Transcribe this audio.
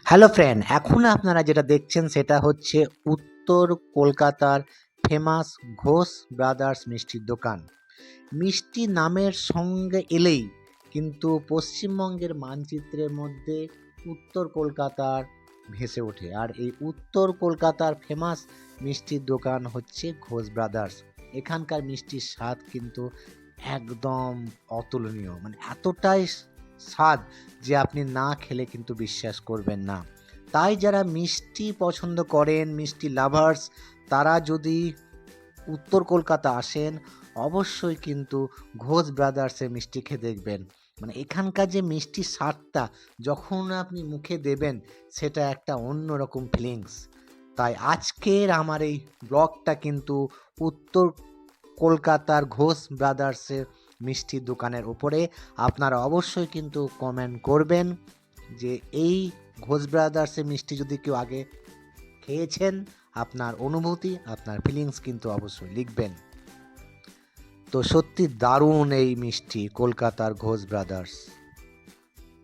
Hello friend, এখন আপনারা যেটা দেখছেন সেটা হচ্ছে উত্তর কলকাতার ফেমাস ঘোষ ব্রাদার্স মিষ্টির দোকান। মিষ্টি নামের সঙ্গে এলেই কিন্তু পশ্চিমবঙ্গের মানচিত্রের মধ্যে উত্তর কলকাতার ভেসে ওঠে। আর এই উত্তর কলকাতার ফেমাস মিষ্টির দোকান হচ্ছে ঘোষ ব্রাদার্স। এখানকার মিষ্টির স্বাদ কিন্তু একদম অতুলনীয়, মানে এতটাই স্বাদ যে আপনি না খেলে কিন্তু বিশ্বাস করবেন না। তাই যারা মিষ্টি পছন্দ করেন, মিষ্টি লাভার্স, তারা যদি উত্তর কলকাতা আসেন অবশ্যই কিন্তু ঘোষ ব্রাদার্সের মিষ্টি খেয়ে দেখবেন। মানে এখানকার যে মিষ্টির স্বাদটা যখন আপনি মুখে দেবেন সেটা একটা অন্যরকম ফিলিংস। তাই আজকের আমার এই ব্লগটা কিন্তু উত্তর কলকাতার ঘোষ ব্রাদার্সের মিষ্টির দোকানের উপরে। আপনারা অবশ্যই কিন্তু কমেন্ট করবেন যে এই ঘোষ ব্রাদার্সের মিষ্টি যদি কেউ আগে খেয়েছেন, আপনার অনুভূতি, আপনার ফিলিংস কিন্তু অবশ্যই লিখবেন। তো সত্যি দারুণ এই মিষ্টি কলকাতার ঘোষ ব্রাদার্স।